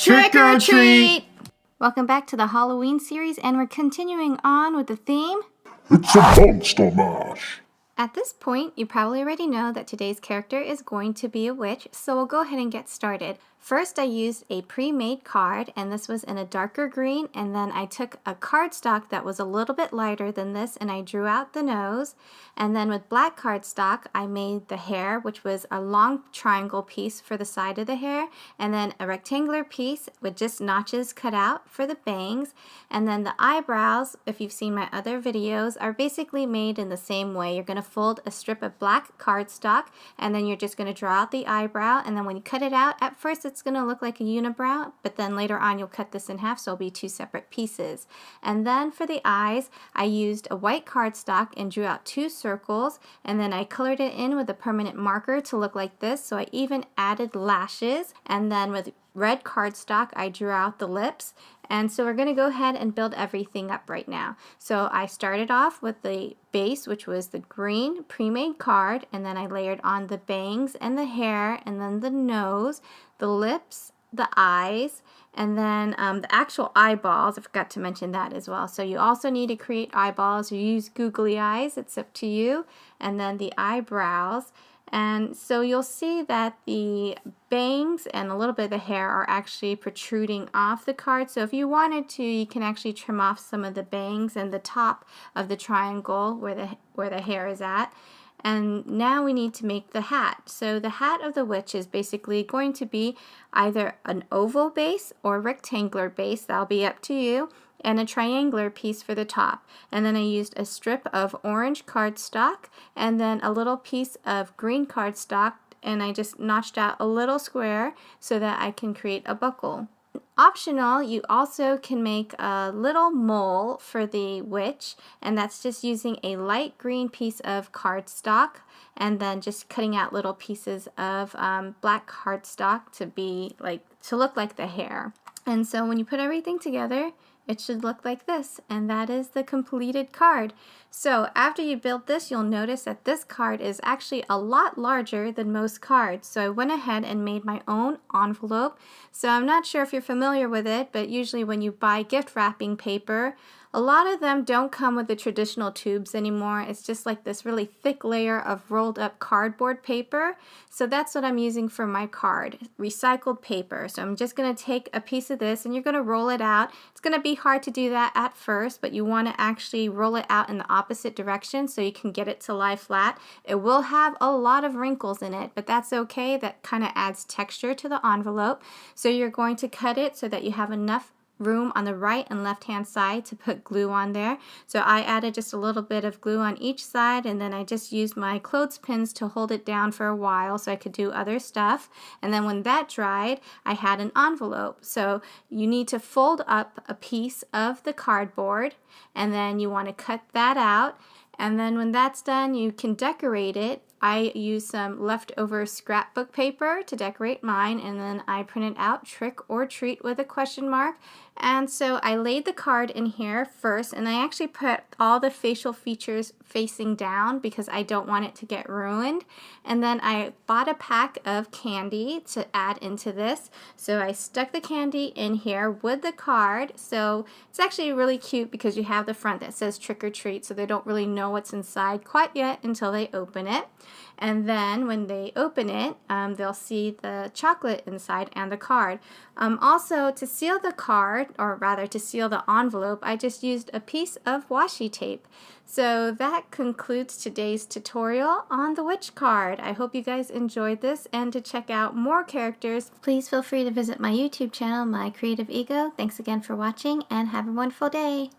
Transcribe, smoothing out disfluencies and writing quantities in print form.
Trick or treat! Welcome back to the Halloween series, and we're continuing on with the theme. It's a monster mash! At this point, you probably already know that today's character is going to be a witch, so we'll go ahead and get started. First, I used a pre-made card, and this was in a darker green, and then I took a cardstock that was a little bit lighter than this, and I drew out the nose. And then with black cardstock, I made the hair, which was a long triangle piece for the side of the hair, and then a rectangular piece with just notches cut out for the bangs. And then the eyebrows, if you've seen my other videos, are basically made in the same way. You're going to fold a strip of black cardstock, and then you're just going to draw out the eyebrow, and then when you cut it out, at first it's going to look like a unibrow, but then later on you'll cut this in half, so it'll be two separate pieces. And then for the eyes, I used a white cardstock and drew out two circles, and then I colored it in with a permanent marker to look like this, so I even added lashes. And then with red cardstock, I drew out the lips. And so we're going to go ahead and build everything up right now. So I started off with the base, which was the green pre-made card, and then I layered on the bangs and the hair, and then the nose, the lips, the eyes, and then the actual eyeballs. I forgot to mention that as well. So you also need to create eyeballs or use googly eyes. It's up to you. And then the eyebrows. And so you'll see that the bangs and a little bit of the hair are actually protruding off the card. So if you wanted to, you can actually trim off some of the bangs and the top of the triangle where the hair is at. And now we need to make the hat. So the hat of the witch is basically going to be either an oval base or rectangular base. That'll be up to you. And a triangular piece for the top. And then I used a strip of orange cardstock and then a little piece of green cardstock, and I just notched out a little square so that I can create a buckle. Optional, you also can make a little mole for the witch, and that's just using a light green piece of cardstock and then just cutting out little pieces of black cardstock to look like the hair. And so when you put everything together, it should look like this, and that is the completed card. So after you build this, you'll notice that this card is actually a lot larger than most cards. So I went ahead and made my own envelope. So I'm not sure if you're familiar with it, but usually when you buy gift wrapping paper, a lot of them don't come with the traditional tubes anymore. It's just like this really thick layer of rolled up cardboard paper. So that's what I'm using for my card, recycled paper. So I'm just going to take a piece of this and you're going to roll it out. It's going to be hard to do that at first, but you want to actually roll it out in the opposite direction so you can get it to lie flat. It will have a lot of wrinkles in it, but that's okay. That kind of adds texture to the envelope. So you're going to cut it so that you have enough room on the right and left hand side to put glue on there. So I added just a little bit of glue on each side, and then I just used my clothespins to hold it down for a while so I could do other stuff. And then when that dried, I had an envelope. So you need to fold up a piece of the cardboard, and then you want to cut that out. And then when that's done, you can decorate it. I used some leftover scrapbook paper to decorate mine, and then I printed out trick or treat with a question mark. And so I laid the card in here first, and I actually put all the facial features facing down because I don't want it to get ruined. And then I bought a pack of candy to add into this. So I stuck the candy in here with the card. So it's actually really cute because you have the front that says trick or treat, so they don't really know what's inside quite yet until they open it. And then when they open it, they'll see the chocolate inside and the card. Also, to seal the card, or rather to seal the envelope, I just used a piece of washi tape. So that concludes today's tutorial on the witch card. I hope you guys enjoyed this, and to check out more characters, please feel free to visit my YouTube channel, My Creative Ego. Thanks again for watching, and have a wonderful day.